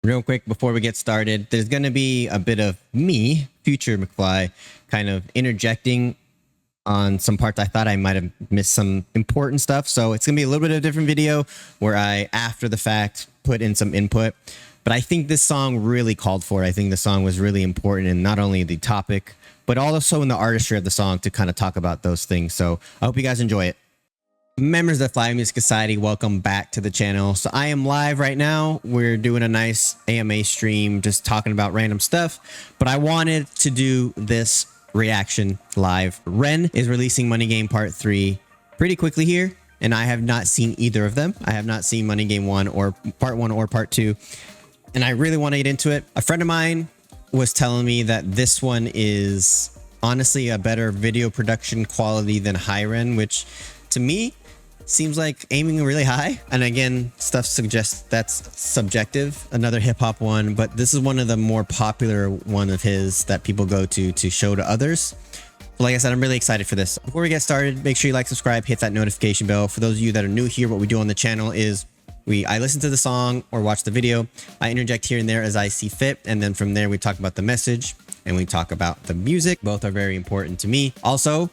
Real quick before we get started, there's going to be a bit of me, future McFly, kind of interjecting on some parts I thought I might have missed some important stuff. So it's going to be a little bit of a different video where I, after the fact, put in some input. But I think this song really called for it. I think the song was really important in not only the topic, but also in the artistry of the song to kind of talk about those things. So I hope you guys enjoy it. Members of the McFly Music Society, welcome back to the channel. So I am live right now. We're doing a nice AMA stream, just talking about random stuff. But I wanted to do this reaction live. Ren is releasing Money Game Part 3 pretty quickly here, and I have not seen either of them. I have not seen Money Game 1 or Part 1 or Part 2, and I really want to get into it. A friend of mine was telling me that this one is honestly a better video production quality than High Ren, which to me seems like aiming really high. And again, stuff suggests that's subjective. Another hip hop one, but this is one of the more popular one of his that people go to show to others. So like I said, I'm really excited for this. Before we get started, make sure you like, subscribe, hit that notification bell. For those of you that are new here, what we do on the channel is I listen to the song or watch the video. I interject here and there as I see fit. And then from there, we talk about the message and we talk about the music. Both are very important to me. Also,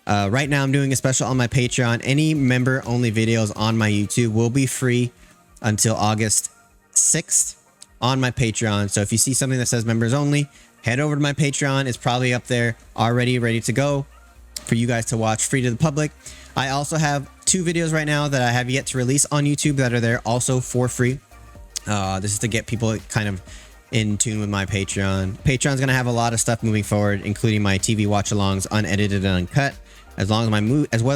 right now I'm doing a special on my Patreon. Any member only videos on my YouTube will be free until August 6th on my Patreon. So if you see something that says members only, head over to my Patreon. It's probably up there already, ready to go for you guys to watch free to the public. I also have 2 videos right now that I have yet to release on YouTube that are there also for free. This is to get people kind of in tune with my Patreon. Patreon's going to have a lot of stuff moving forward, including my TV watch-alongs, unedited and uncut, as well as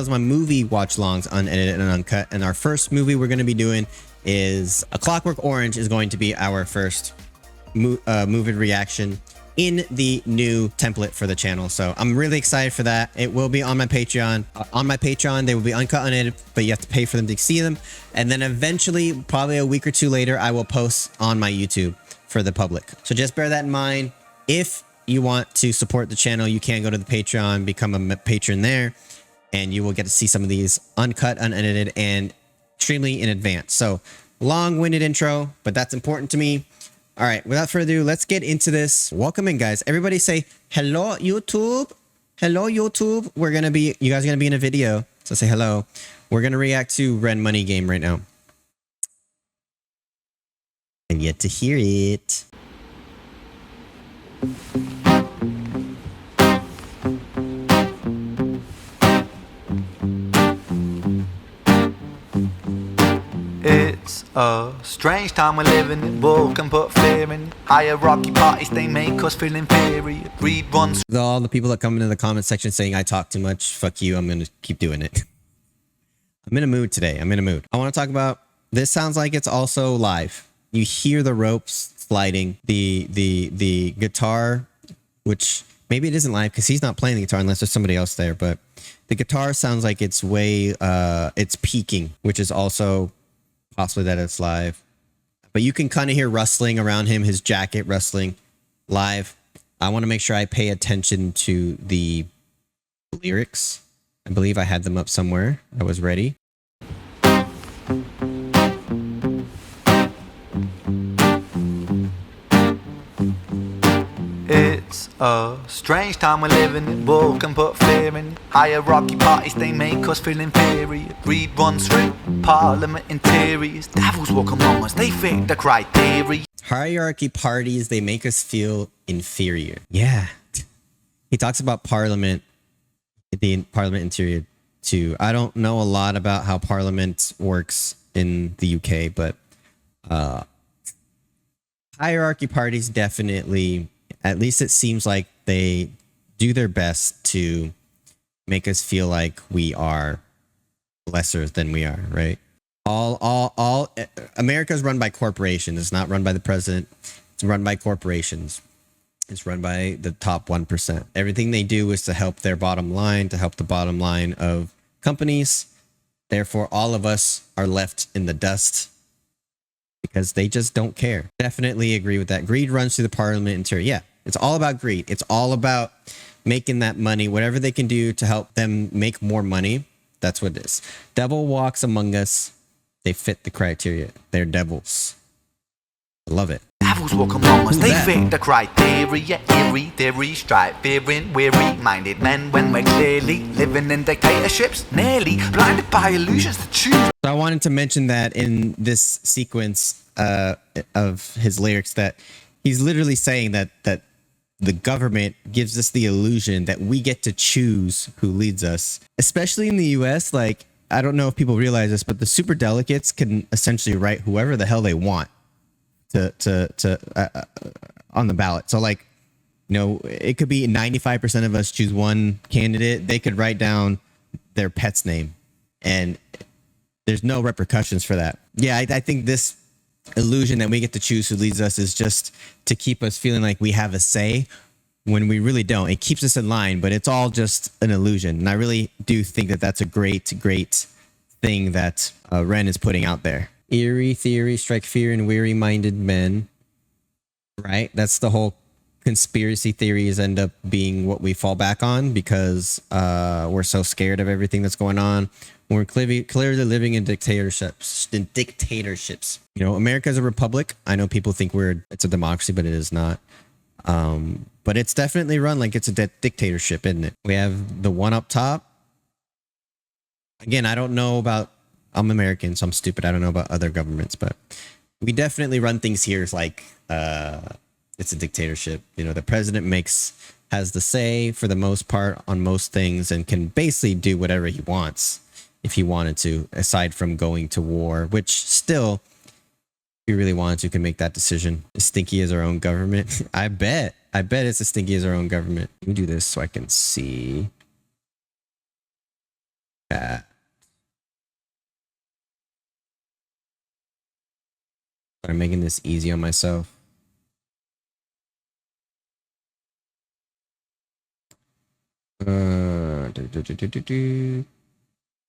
my movie watch-alongs, unedited and uncut. And our first movie we're going to be doing is A Clockwork Orange is going to be our first movie reaction in the new template for the channel. So I'm really excited for that. It will be on my Patreon. On my Patreon, they will be uncut, unedited, but you have to pay for them to see them. And then eventually, probably a week or 2 later, I will post on my YouTube for the public. So just bear that in mind. If you want to support the channel, you can go to the Patreon, become a patron there, and you will get to see some of these uncut, unedited, and extremely in advance. So long-winded intro, but that's important to me. All right, without further ado, let's get into this. Welcome in, guys. Everybody say hello, YouTube. Hello, YouTube. You guys are gonna be in a video, so say hello. We're gonna react to Ren Money Game right now. And yet to hear it. It's a strange time we're living in. Bull can put fear in. Hierarchy parties, they make us feel inferior. Greed runs. All the people that come into the comment section saying I talk too much, fuck you, I'm gonna keep doing it. I'm in a mood today. I'm in a mood. I want to talk about this. Sounds like it's also live. You hear the ropes sliding, the guitar, which maybe it isn't live because he's not playing the guitar unless there's somebody else there, but the guitar sounds like it's way it's peaking, which is also possibly that it's live. But you can kind of hear rustling around him, his jacket rustling live. I want to make sure I pay attention to the lyrics. I believe I had them up somewhere. I was ready. It's a strange time we're living in. Bull can put fear in. Hierarchy parties, they make us feel inferior. Greed runs through parliament interiors. Devils walk among us, they fit the criteria. Hierarchy parties, they make us feel inferior. Yeah. He talks about parliament, the parliament interior too. I don't know a lot about how parliament works in the UK, but hierarchy parties definitely, at least it seems like they do their best to make us feel like we are lesser than we are, right? All America's run by corporations. It's not run by the president. It's run by corporations. It's run by the top 1%. Everything they do is to help their bottom line, to help the bottom line of companies. Therefore, all of us are left in the dust because they just don't care. Definitely agree with that. Greed runs through the parliament interior. Yeah, it's all about greed. It's all about making that money, whatever they can do to help them make more money. That's what it is. Devil walks among us. They fit the criteria. They're devils. I love it. Devils walk among us, Who's they that? fit the criteria. Eerie theory, stripe fearing, weary-minded men when we're clearly living in dictatorships, nearly blinded by illusions to choose. So I wanted to mention that in this sequence of his lyrics, that he's literally saying that the government gives us the illusion that we get to choose who leads us, especially in the US. Like, I don't know if people realize this, but the super delegates can essentially write whoever the hell they want to on the ballot. So like, you know, it could be 95% of us choose one candidate. They could write down their pet's name and there's no repercussions for that. Yeah, I think this illusion that we get to choose who leads us is just to keep us feeling like we have a say when we really don't. It keeps us in line, but it's all just an illusion. And I really do think that that's a great thing that Ren is putting out there. Eerie theory, strike fear in weary-minded men. Right? That's the whole conspiracy theories end up being what we fall back on because we're so scared of everything that's going on. We're clearly living in dictatorships. You know, America is a republic. I know people think it's a democracy, but it is not. But it's definitely run like it's a dictatorship, isn't it? We have the one up top. Again, I don't know about. I'm American, so I'm stupid. I don't know about other governments, but we definitely run things here like it's a dictatorship. You know, the president has the say for the most part on most things and can basically do whatever he wants if he wanted to, aside from going to war, which still, if he really wanted to, can make that decision. As stinky as our own government. I bet it's as stinky as our own government. Let me do this so I can see. I'm making this easy on myself.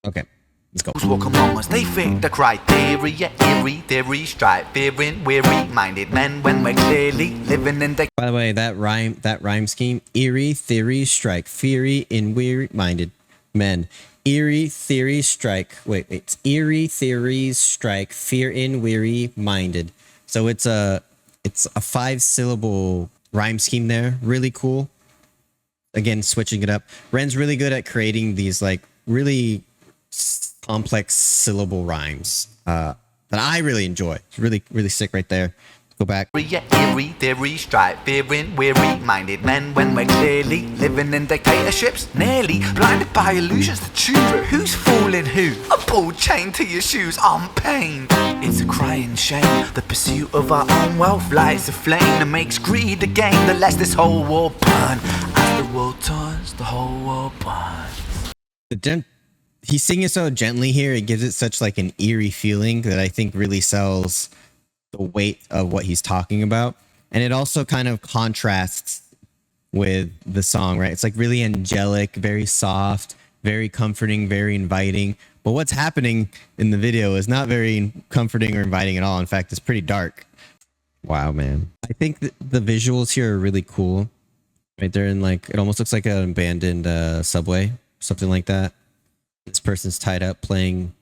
Okay, let's go. Walk among us, they fit the criteria. Eerie theory, stripe fearing, weary-minded men when we're clearly living in the. By the way, that rhyme scheme: eerie theory, strike fury in weary-minded men. Eerie theories strike. Wait, it's eerie theories strike fear in weary-minded. So it's a 5-syllable rhyme scheme there. Really cool. Again, switching it up. Ren's really good at creating these like really complex syllable rhymes that I really enjoy. It's really sick right there. Go back. Eerie theory, stripe fearing, weary-minded men when we're clearly living in dictatorships, nearly blinded by illusions to choose who's fooling who. A ball chained to your shoes on pain. It's a crying shame. The pursuit of our own wealth lights a flame that makes greed a game that lets this whole world burn. As the world turns, the whole world burns. He's singing so gently here. It gives it such like an eerie feeling that I think really sells the weight of what he's talking about. And it also kind of contrasts with the song, right? It's like really angelic, very soft, very comforting, very inviting. But what's happening in the video is not very comforting or inviting at all. In fact, it's pretty dark. Wow, man. I think the visuals here are really cool. Right there in like, it almost looks like an abandoned subway, something like that. This person's tied up playing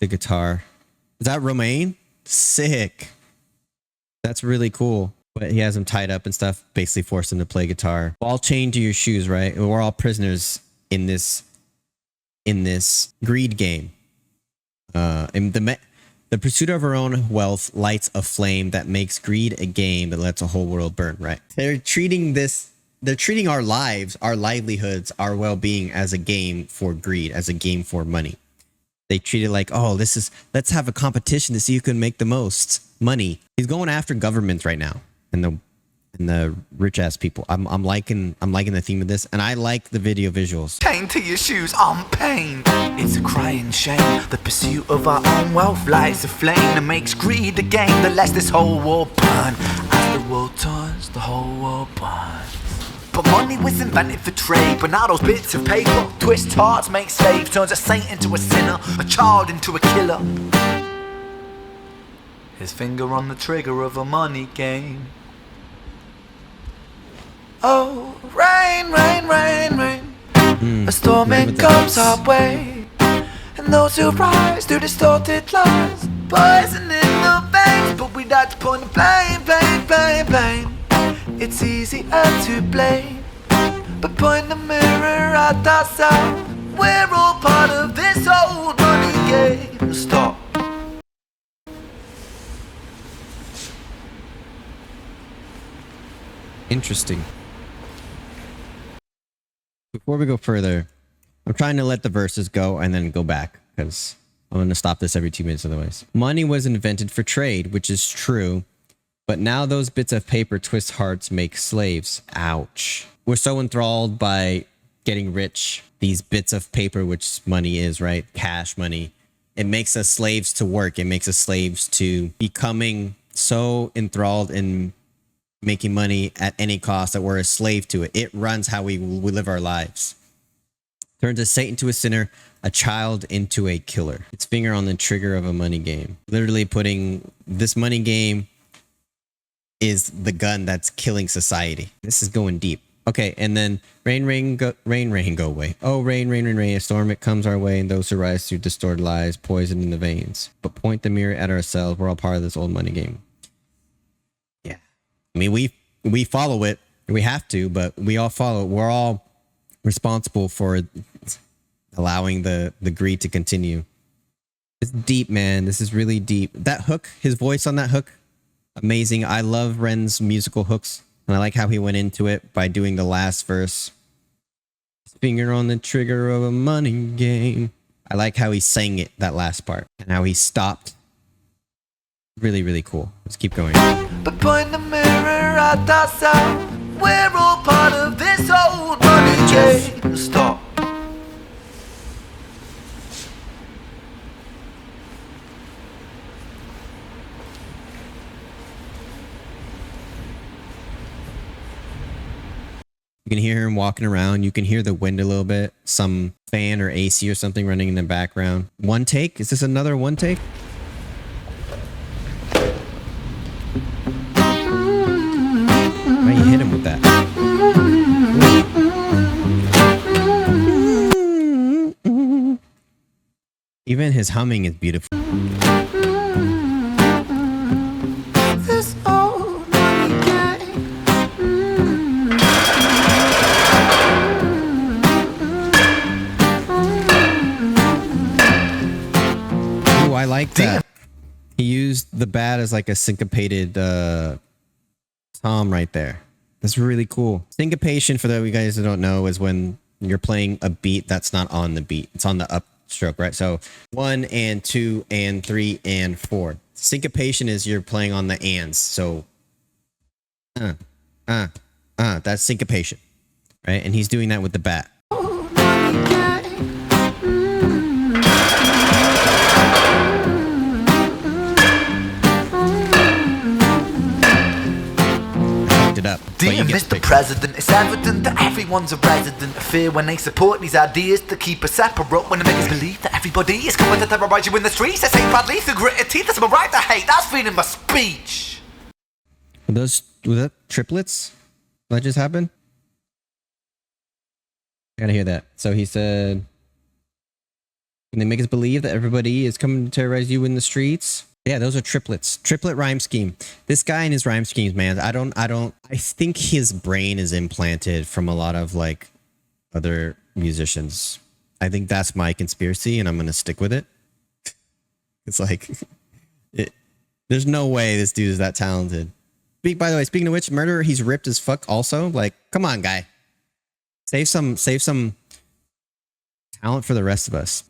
the guitar. Is that Romaine? Sick. That's really cool. But he has him tied up and stuff, basically forced him to play guitar. All chained to your shoes, right? We're all prisoners in this greed game. And the pursuit of our own wealth lights a flame that makes greed a game that lets a whole world burn, right? They're treating our lives, our livelihoods, our well-being as a game for greed, as a game for money. They treat it like, oh, let's have a competition to see who can make the most money. He's going after governments right now and the rich ass people. I'm liking the theme of this, and I like the video visuals. Chained to your shoes on pain. It's a crying shame. The pursuit of our own wealth lights a flame that makes greed a game that lets this whole world burn. As the world turns, the whole world burns. But money was invented for trade, but now those bits of paper twist hearts, make slaves, turns a saint into a sinner, a child into a killer. His finger on the trigger of a money game. Oh, rain, rain, rain, rain. A storm it comes our way, and those who rise through distorted lies, poison in the veins. But we'd like to point the blame, blame, blame. it's easier to blame, but point the mirror at ourselves. We're all part of this old money game. Stop. Interesting. Before we go further, I'm trying to let the verses go and then go back because I'm going to stop this every 2 minutes otherwise. Money was invented for trade, which is true, but now those bits of paper twist hearts make slaves. Ouch. We're so enthralled by getting rich. These bits of paper, which money is, right? Cash money. It makes us slaves to work. It makes us slaves to becoming so enthralled in making money at any cost that we're a slave to it. It runs how we live our lives. Turns a saint into a sinner, a child into a killer. Its finger on the trigger of a money game. Literally putting this money game is the gun that's killing society. This is going deep. Okay, and then rain, go away. Oh, rain, a storm, it comes our way, and those who rise through distorted lies, poison in the veins. But point the mirror at ourselves. We're all part of this old money game. Yeah. I mean, we follow it. We have to, but we all follow it. We're all responsible for allowing the greed to continue. It's deep, man. This is really deep. That hook, his voice on that hook, amazing. I love Ren's musical hooks, and I like how he went into it by doing the last verse. Finger on the trigger of a money game. I like how he sang it, that last part, and how he stopped. Really, really cool. Let's keep going. But point the mirror at ourselves. We're all part of this old money game. Stop. You can hear him walking around. You can hear the wind a little bit. Some fan or AC or something running in the background. One take? Is this another one take? Why you hit him with that? Even his humming is beautiful. This old money game. Ooh, I like that. He used the bat as like a syncopated tom right there. That's really cool. Syncopation, for those of you guys that don't know, is when you're playing a beat that's not on the beat. It's on the upstroke, right? So 1 and 2 and 3 and 4. Syncopation is you're playing on the ands. So that's syncopation, right? And he's doing that with the bat. It up. Dear Mr. President, it's evident that everyone's a resident of fear when they support these ideas to keep us separate. When they make us believe that everybody is coming to terrorize you in the streets. They say badly through gritted teeth. That's my right to hate. That's freedom of speech. Was that triplets? That just happened? I gotta hear that. So he said, when they make us believe that everybody is coming to terrorize you in the streets. Yeah, those are triplets. Triplet rhyme scheme. This guy and his rhyme schemes, man. I think his brain is implanted from a lot of like other musicians. I think that's my conspiracy, and I'm gonna stick with it. It's like, there's no way this dude is that talented. By the way, speaking of which, Murderer, he's ripped as fuck also. Like, come on, guy. Save some talent for the rest of us.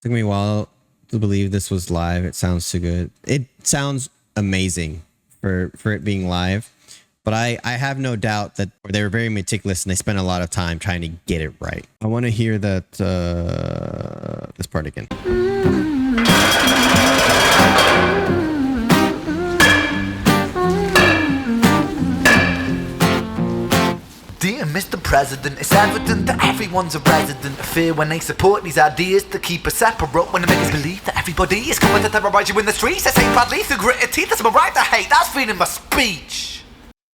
Took me a while to believe this was live. It sounds too good. It sounds amazing for it being live. But I have no doubt that they were very meticulous and they spent a lot of time trying to get it right. I want to hear that this part again. Dear Mr. President, it's evident that everyone's a resident of fear when they support these ideas to keep us separate. When they make us believe that everybody is coming to terrorize you in the streets. They say badly through gritted teeth. That's my right to hate. That's freedom of speech.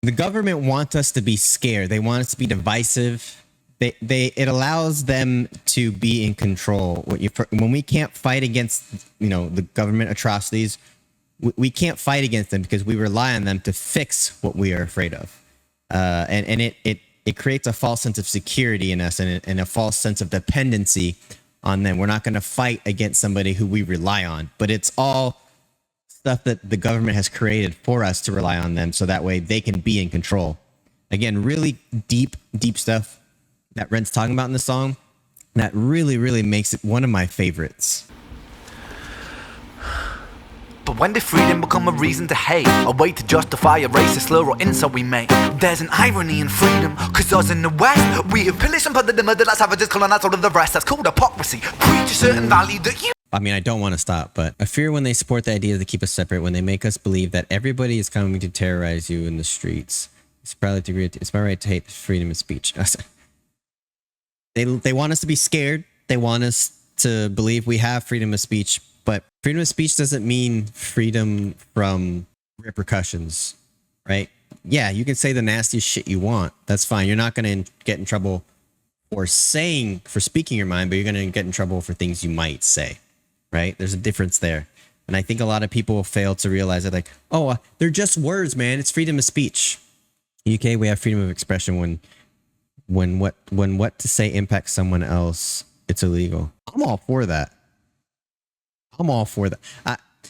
The government wants us to be scared. They want us to be divisive. It allows them to be in control. When we can't fight against, the government atrocities, we can't fight against them because we rely on them to fix what we are afraid of. And it creates a false sense of security in us and a false sense of dependency on them. We're not going to fight against somebody who we rely on, but it's all stuff that the government has created for us to rely on them so that way they can be in control. Again, really deep stuff that Ren's talking about in the song that really makes it one of my favorites. But when did freedom become a reason to hate? A way to justify a racist slur or insult we make? There's an irony in freedom, cause us in the West, we have pillaged and plundered the murder like savages, colonized all of the rest. That's called hypocrisy. Preach a certain value that you... I mean, I don't want to stop, but I fear when they support the idea to keep us separate, when they make us believe that everybody is coming to terrorize you in the streets. It's my right to hate freedom of speech. They want us to be scared. They want us to believe we have freedom of speech, but freedom of speech doesn't mean freedom from repercussions, right? Yeah, you can say the nastiest shit you want. That's fine. You're not going to get in trouble for speaking your mind, but you're going to get in trouble for things you might say, right? There's a difference there. And I think a lot of people fail to realize that, like, oh, they're just words, man. It's freedom of speech. UK, we have freedom of expression when what to say impacts someone else, it's illegal. I'm all for that.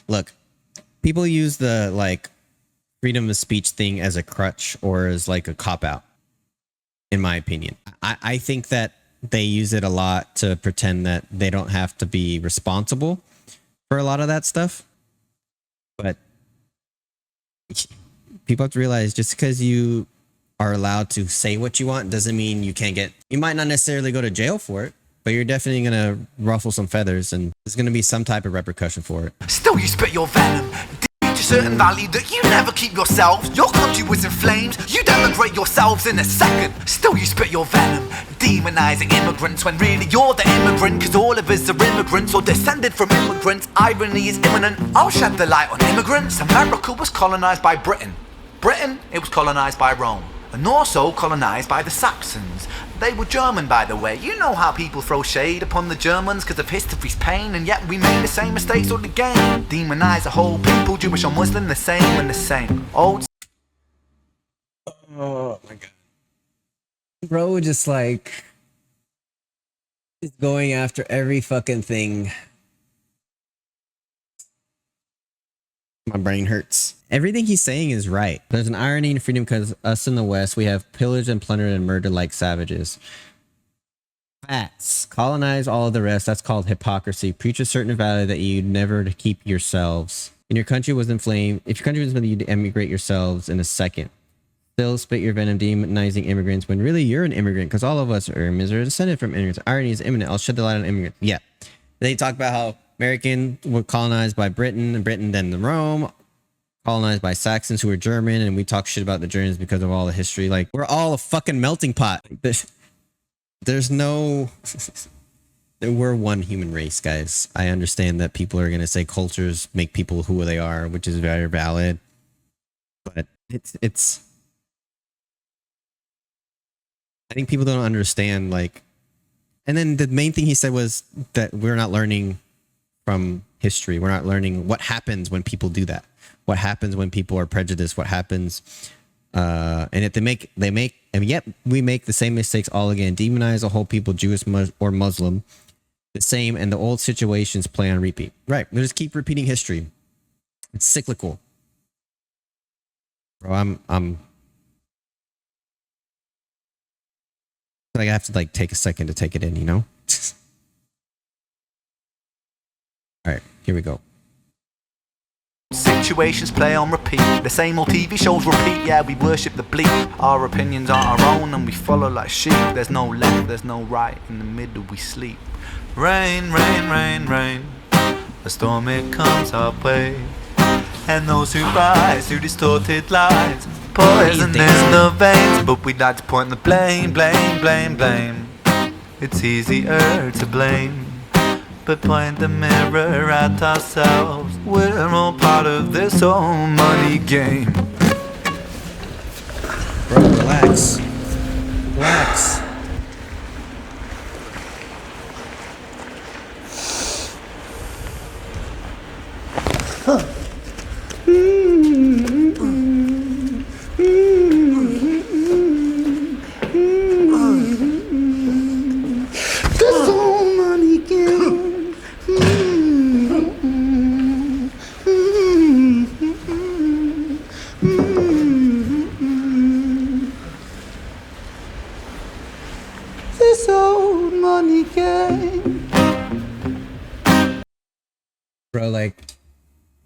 Look, people use the like freedom of speech thing as a crutch or as like a cop out, in my opinion. I think that they use it a lot to pretend that they don't have to be responsible for a lot of that stuff. But people have to realize just because you are allowed to say what you want doesn't mean you might not necessarily go to jail for it, but you're definitely going to ruffle some feathers and there's going to be some type of repercussion for it. Still you spit your venom. Teach a certain value that you never keep yourselves. Your country was in flames. You denigrate yourselves in a second. Still you spit your venom. Demonizing immigrants when really you're the immigrant, cause all of us are immigrants or descended from immigrants. Irony is imminent. I'll shed the light on immigrants. America was colonized by Britain. Britain, it was colonized by Rome. And also colonized by the Saxons. They were German, by the way. You know how people throw shade upon the Germans because of history's pain, and yet we made the same mistakes all again. Demonize a whole people, Jewish or Muslim, the same and the same. Old. Oh my god. Bro, just like is going after every fucking thing. My brain hurts. Everything he's saying is right. There's an irony in freedom because us in the West, we have pillaged and plundered and murdered like savages. Facts. Colonize all of the rest. That's called hypocrisy. Preach a certain value that you never keep yourselves. And your country was inflamed. If your country was inflamed, you'd emigrate yourselves in a second. Still spit your venom demonizing immigrants when really you're an immigrant because all of us are immigrants or descended from immigrants. Irony is imminent. I'll shed the light on immigrants. Yeah. They talk about how American were colonized by Britain, and Britain then the Rome, colonized by Saxons who were German, and we talk shit about the Germans because of all the history. Like, we're all a fucking melting pot. There's no... We're one human race, guys. I understand that people are going to say cultures make people who they are, which is very valid. But it's... I think people don't understand, like... And then the main thing he said was that we're not learning from history. We're not learning what happens when people do that. What happens when people are prejudiced? What happens? And if and yet we make the same mistakes all again. Demonize a whole people, Jewish or Muslim. The same, and the old situations play on repeat. Right. We just keep repeating history. It's cyclical. Bro, I'm like I have to like take a second to take it in, you know? All right, here we go. Situations play on repeat. The same old TV shows repeat. Yeah, we worship the bleak. Our opinions aren't our own and we follow like sheep. There's no left, there's no right. In the middle we sleep. Rain, rain, rain, rain. A storm it comes our way. And those who rise through distorted lies, poison in the veins. But we'd like to point the blame, blame, blame, blame. It's easier to blame. But point the mirror at ourselves. We're all part of this whole money game. Bro, relax. Relax. Bro, like,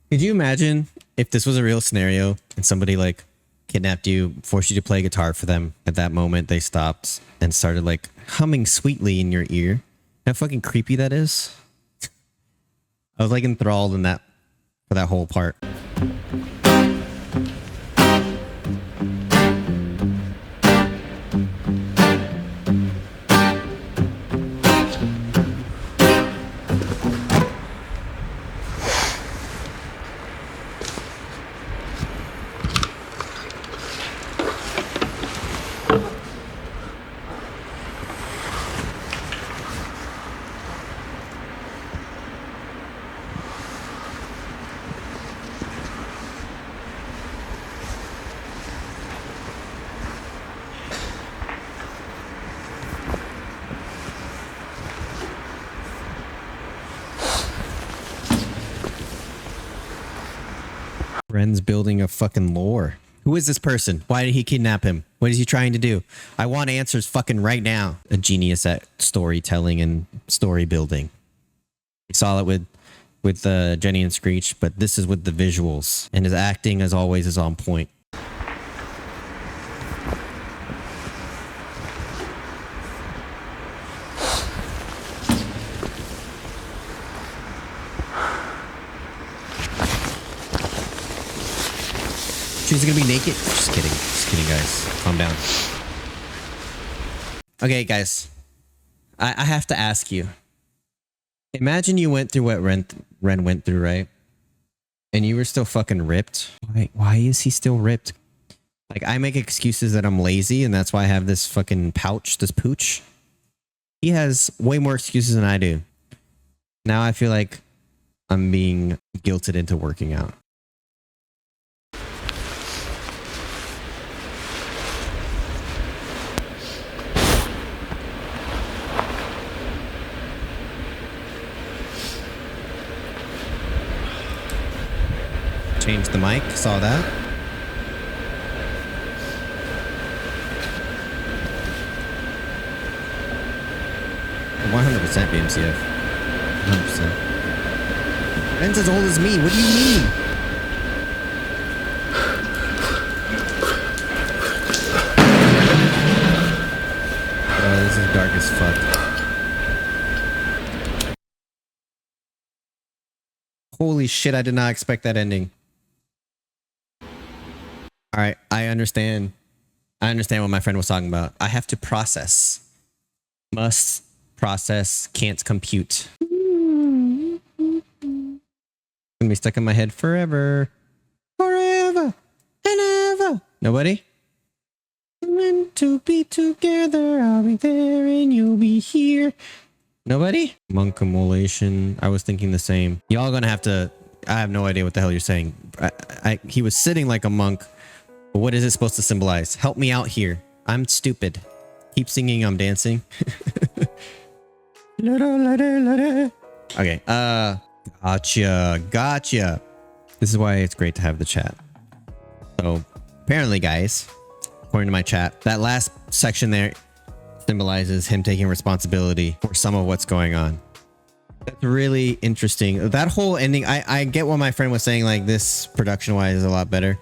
could you imagine if this was a real scenario and somebody like kidnapped you, forced you to play guitar for them? At that moment, they stopped and started like humming sweetly in your ear. How fucking creepy that is. I was like enthralled in that for that whole part. Ren's building a fucking lore. Who is this person? Why did he kidnap him? What is he trying to do? I want answers fucking right now. A genius at storytelling and story building. We saw it with Jenny and Screech, but this is with the visuals. And his acting, as always, is on point. She's gonna be naked. Just kidding, guys. Calm down. Okay, guys. I have to ask you. Imagine you went through what Ren went through, right? And you were still fucking ripped. Why is he still ripped? Like, I make excuses that I'm lazy and that's why I have this fucking pouch, this pooch. He has way more excuses than I do. Now I feel like I'm being guilted into working out. Change the mic, saw that. %100% BMCF. 100%. Ren's as old as me. What do you mean? Oh, this is dark as fuck. Holy shit, I did not expect that ending. All right, I understand. I understand what my friend was talking about. I have to process. Must process, can't compute. Gonna be stuck in my head forever. Forever and ever. Nobody? We're meant to be together. I'll be there and you'll be here. Nobody? Monk emulation. I was thinking the same. Y'all gonna have to... I have no idea what the hell you're saying. He was sitting like a monk. But what is it supposed to symbolize? Help me out here. I'm stupid. Keep singing, I'm dancing. Okay, gotcha. This is why it's great to have the chat. So, apparently, guys, according to my chat, that last section there symbolizes him taking responsibility for some of what's going on. That's really interesting. That whole ending, I get what my friend was saying, like, this production-wise is a lot better.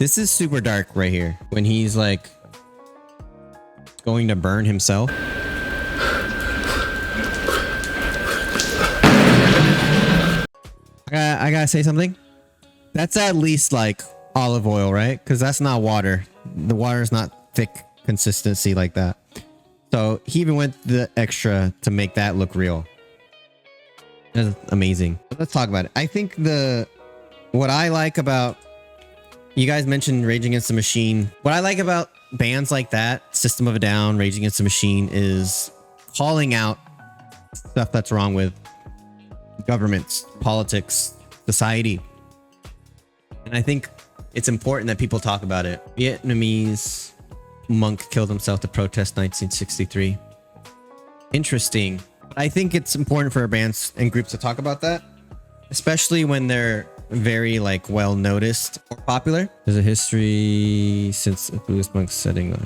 This is super dark right here. When he's, like, going to burn himself. I gotta say something. That's at least like olive oil, right? Because that's not water. The water is not thick consistency like that. So he even went the extra to make that look real. That's amazing. Let's talk about it. I think what I like about, you guys mentioned Rage Against the Machine. What I like about bands like that, System of a Down, Rage Against the Machine, is calling out stuff that's wrong with governments, politics, society. And I think it's important that people talk about it. Vietnamese monk killed himself to protest 1963. Interesting. But I think it's important for bands and groups to talk about that, especially when they're very like well noticed or popular. There's a history since a Buddhist monk setting.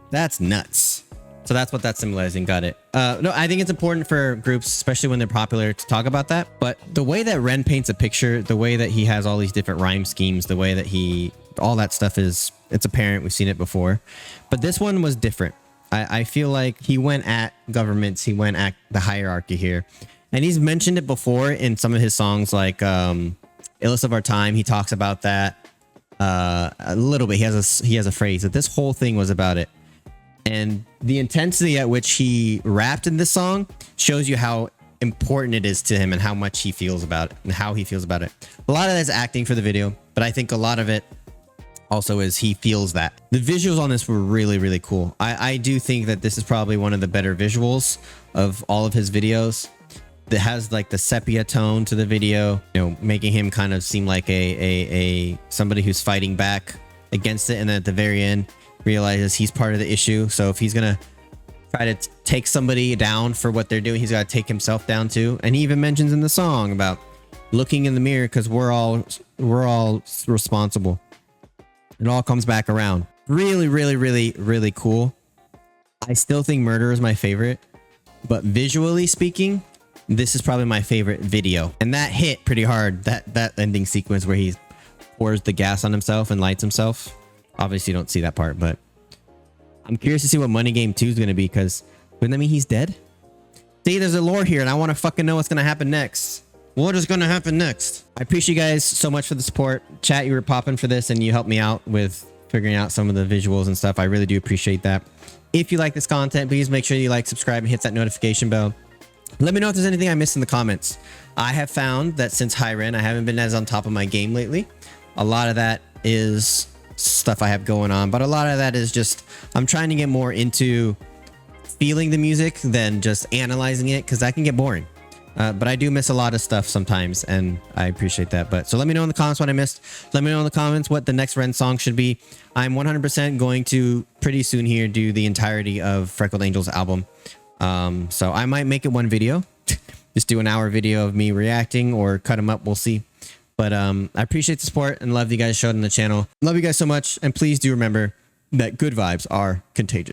That's nuts. So that's what that's symbolizing. Got it. No, I think it's important for groups, especially when they're popular, to talk about that. But the way that Ren paints a picture, the way that he has all these different rhyme schemes, the way that all that stuff is, it's apparent. We've seen it before. But this one was different. I feel like he went at governments. He went at the hierarchy here. And he's mentioned it before in some of his songs, like Illest of Our Time. He talks about that a little bit. He has a phrase that this whole thing was about it. And the intensity at which he rapped in this song shows you how important it is to him and how much he feels about it and how he feels about it. A lot of that is acting for the video, but I think a lot of it also is he feels that. The visuals on this were really, really cool. I do think that this is probably one of the better visuals of all of his videos. That has like the sepia tone to the video, you know, making him kind of seem like a somebody who's fighting back against it, and then at the very end realizes he's part of the issue. So if he's gonna try to take somebody down for what they're doing, he's got to take himself down too. And he even mentions in the song about looking in the mirror because we're all responsible. It all comes back around. Really, really, really, really cool. I still think Murder is my favorite, but visually speaking, this is probably my favorite video. And that hit pretty hard, that ending sequence where he pours the gas on himself and lights himself. Obviously you don't see that part, but I'm curious to see what Money Game 2 is going to be, because wouldn't that mean he's dead? See, there's a lore here and I want to fucking know what's going to happen next. What is going to happen next? I appreciate you guys so much for the support. Chat, you were popping for this and you helped me out with figuring out some of the visuals and stuff. I really do appreciate that. If you like this content, please make sure you like, subscribe, and hit that notification bell. Let me know if there's anything I missed in the comments. I have found that since Hyren, I haven't been as on top of my game lately. A lot of that is stuff I have going on, but a lot of that is just I'm trying to get more into feeling the music than just analyzing it, because that can get boring. But I do miss a lot of stuff sometimes, and I appreciate that. But so let me know in the comments what I missed. Let me know in the comments what the next Ren song should be. I'm 100% going to pretty soon here do the entirety of Freckled Angel's album. So I might make it one video, just do an hour video of me reacting or cut them up. We'll see. But I appreciate the support and love you guys showed on the channel. Love you guys so much. And please do remember that good vibes are contagious.